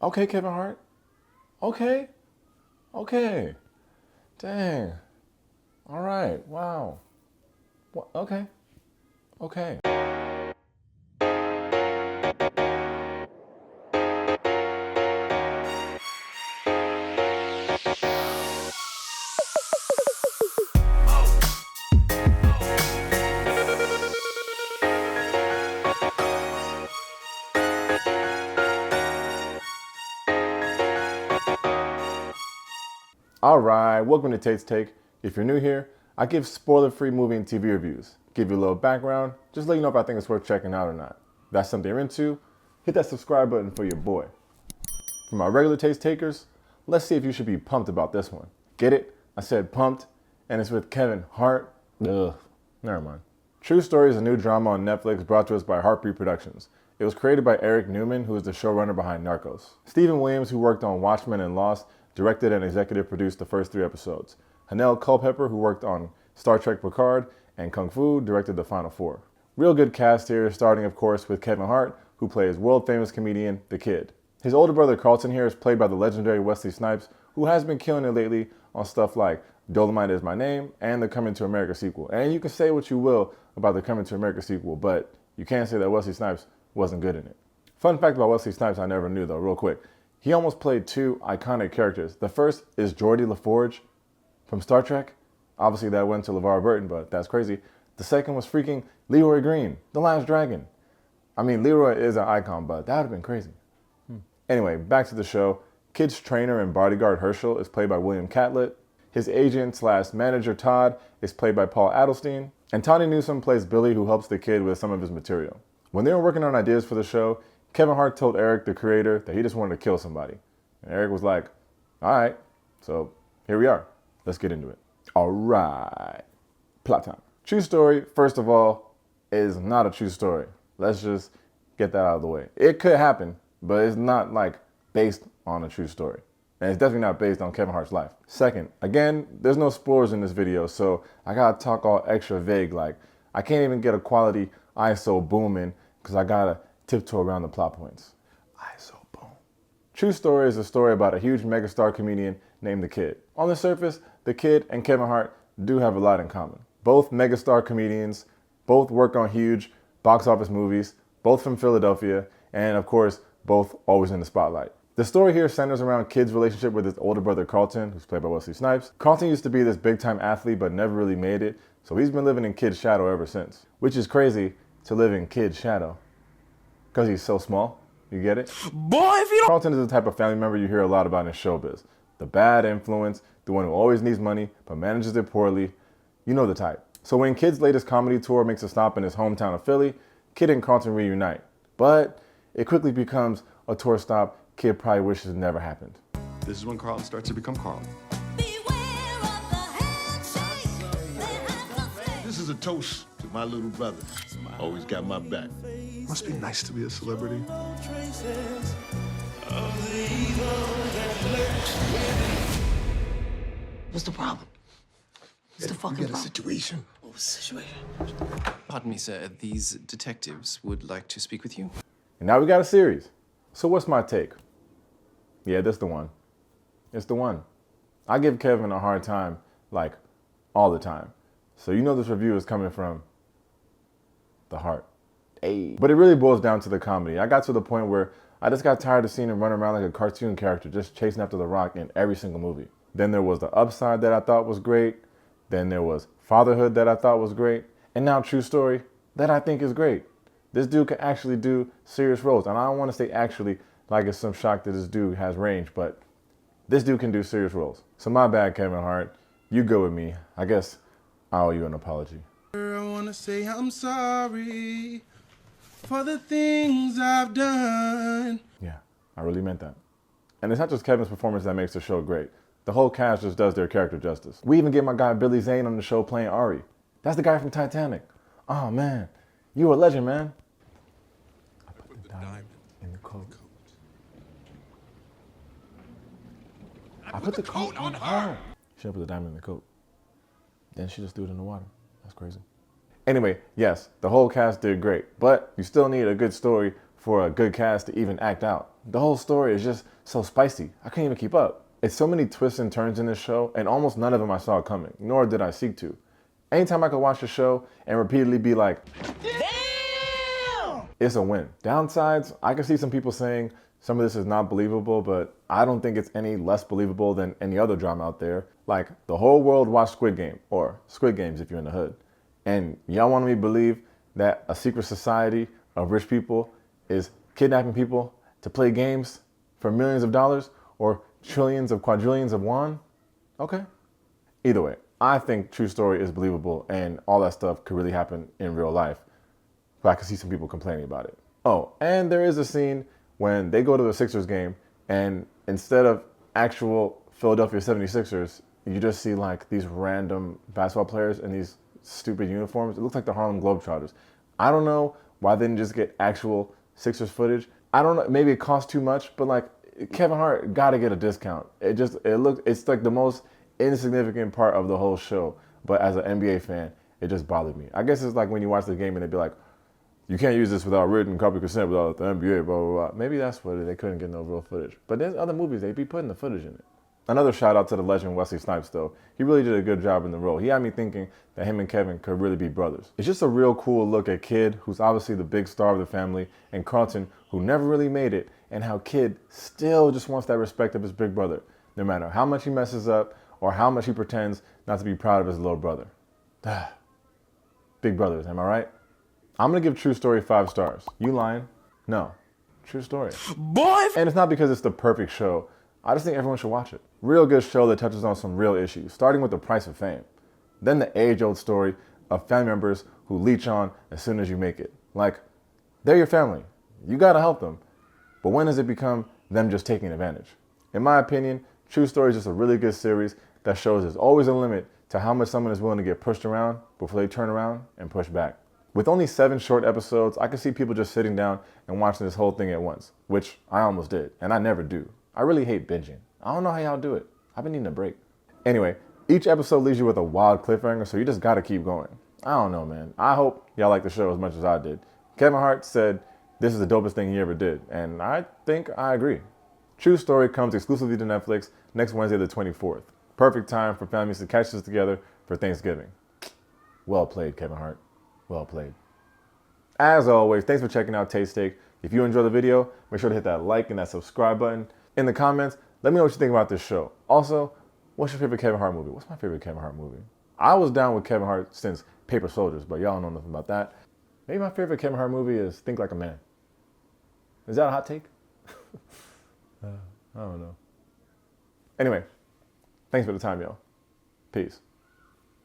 Okay, Kevin Hart. Okay. Okay. Dang. All right. Wow. What? Okay. Okay. All right. Welcome to Tate's Take. If you're new here, I give spoiler-free movie and TV reviews. Give you a little background, just let you know if I think it's worth checking out or not. If that's something you're into, hit that subscribe button for your boy. For my regular Taste Takers, let's see if you should be pumped about this one. Get it? I said pumped, and it's with Kevin Hart. Ugh, never mind. True Story is a new drama on Netflix brought to us by Heartbeat Productions. It was created by Eric Newman, who is the showrunner behind Narcos. Stephen Williams, who worked on Watchmen and Lost, directed and executive produced the first 3 episodes. Hanelle Culpepper, who worked on Star Trek Picard and Kung Fu, directed the final 4. Real good cast here, starting of course with Kevin Hart, who plays world-famous comedian The Kid. His older brother Carlton here is played by the legendary Wesley Snipes, who has been killing it lately on stuff like Dolomite Is My Name and the Coming to America sequel. And you can say what you will about the Coming to America sequel, but you can't say that Wesley Snipes wasn't good in it. Fun fact about Wesley Snipes I never knew though, real quick. He almost played 2 iconic characters. The first is Geordi LaForge from Star Trek. Obviously that went to LeVar Burton, but that's crazy. The second was freaking Leroy Green, The Last Dragon. I mean, Leroy is an icon, but that would have been crazy. Anyway, back to the show. Kid's trainer and bodyguard Herschel is played by William Catlett. His agent slash manager Todd is played by Paul Adelstein. And Tawny Newsome plays Billy, who helps the kid with some of his material. When they were working on ideas for the show, Kevin Hart told Eric, the creator, that he just wanted to kill somebody. And Eric was like, all right, so here we are. Let's get into it. All right, plot time. True Story, first of all, is not a true story. Let's just get that out of the way. It could happen, but it's not like based on a true story. And it's definitely not based on Kevin Hart's life. Second, again, there's no spoilers in this video, so I gotta talk all extra vague, like I can't even get a quality ISO booming because I gotta tiptoe around the plot points. ISO boom. True Story is a story about a huge megastar comedian named The Kid. On the surface, The Kid and Kevin Hart do have a lot in common. Both megastar comedians, both work on huge box office movies, both from Philadelphia, and of course, both always in the spotlight. The story here centers around Kid's relationship with his older brother Carlton, who's played by Wesley Snipes. Carlton used to be this big-time athlete but never really made it, so he's been living in Kid's shadow ever since. Which is crazy to live in Kid's shadow, because he's so small. You get it? Boy, if you don't... Carlton is the type of family member you hear a lot about in showbiz. The bad influence, the one who always needs money but manages it poorly. You know the type. So when Kid's latest comedy tour makes a stop in his hometown of Philly, Kid and Carlton reunite. But it quickly becomes a tour stop Kid probably wishes never happened. This is when Carlton starts to become Carlton. This is a toast to my little brother. Always got my back. Must be nice to be a celebrity. What's the problem? What's the fucking We got a problem? situation. What was the situation? Pardon me, sir. These detectives would like to speak with you. And now we got a series. So what's my take? Yeah, that's the one. It's the one. I give Kevin a hard time, like, all the time. So you know this review is coming from the heart. Hey. But it really boils down to the comedy. I got to the point where I just got tired of seeing him run around like a cartoon character, just chasing after The Rock in every single movie. Then there was The Upside that I thought was great. Then there was Fatherhood that I thought was great. And now True Story that I think is great. This dude can actually do serious roles. And I don't want to say actually like it's some shock that this dude has range, but this dude can do serious roles. So my bad, Kevin Hart. You go with me. I guess I owe you an apology. I wanna say I'm sorry for the things I've done. Yeah, I really meant that. And it's not just Kevin's performance that makes the show great. The whole cast just does their character justice. We even get my guy Billy Zane on the show playing Ari. That's the guy from Titanic. Oh man, you a legend, man. I put the diamond in the coat. I put the coat on her. She put the diamond in the coat. Then she just threw it in the water. That's crazy. Anyway, yes, the whole cast did great, but you still need a good story for a good cast to even act out. The whole story is just so spicy. I couldn't even keep up. It's so many twists and turns in this show, and almost none of them I saw coming, nor did I seek to. Anytime I could watch the show and repeatedly be like, damn! It's a win. Downsides, I can see some people saying some of this is not believable, but I don't think it's any less believable than any other drama out there. Like, the whole world watched Squid Game, or Squid Games if you're in the hood. And y'all want me to believe that a secret society of rich people is kidnapping people to play games for millions of dollars or trillions of quadrillions of won? Okay. Either way, I think True Story is believable and all that stuff could really happen in real life. But I can see some people complaining about it. Oh, and there is a scene when they go to the Sixers game and instead of actual Philadelphia 76ers, you just see like these random basketball players in these stupid uniforms. It looks like the Harlem Globetrotters. I don't know why they didn't just get actual Sixers footage. I don't know, maybe it cost too much, but like Kevin Hart got to get a discount. It's like the most insignificant part of the whole show. But as an NBA fan, it just bothered me. I guess it's like when you watch the game and they'd be like, you can't use this without written copy consent without the NBA, blah, blah, blah. Maybe that's what they couldn't get no real footage. But there's other movies, they'd be putting the footage in it. Another shout out to the legend Wesley Snipes though. He really did a good job in the role. He had me thinking that him and Kevin could really be brothers. It's just a real cool look at Kid, who's obviously the big star of the family, and Carlton, who never really made it, and how Kid still just wants that respect of his big brother, no matter how much he messes up or how much he pretends not to be proud of his little brother. Big brothers, am I right? I'm gonna give True Story 5 stars. You lying? No. True story. Boy! And it's not because it's the perfect show. I just think everyone should watch it. Real good show that touches on some real issues, starting with the price of fame. Then the age-old story of family members who leech on as soon as you make it. Like, they're your family. You gotta help them. But when does it become them just taking advantage? In my opinion, True Story is just a really good series that shows there's always a limit to how much someone is willing to get pushed around before they turn around and push back. With only 7 short episodes, I can see people just sitting down and watching this whole thing at once, which I almost did, and I never do. I really hate binging. I don't know how y'all do it. I've been needing a break. Anyway, each episode leaves you with a wild cliffhanger, so you just gotta keep going. I don't know, man. I hope y'all like the show as much as I did. Kevin Hart said this is the dopest thing he ever did, and I think I agree. True Story comes exclusively to Netflix next Wednesday the 24th. Perfect time for families to catch this together for Thanksgiving. Well played, Kevin Hart. Well played. As always, thanks for checking out Taste Take. If you enjoyed the video, make sure to hit that like and that subscribe button. In the comments, let me know what you think about this show. Also, what's your favorite Kevin Hart movie? What's my favorite Kevin Hart movie? I was down with Kevin Hart since Paper Soldiers, but y'all don't know nothing about that. Maybe my favorite Kevin Hart movie is Think Like a Man. Is that a hot take? I don't know. Anyway, thanks for the time, yo. Peace.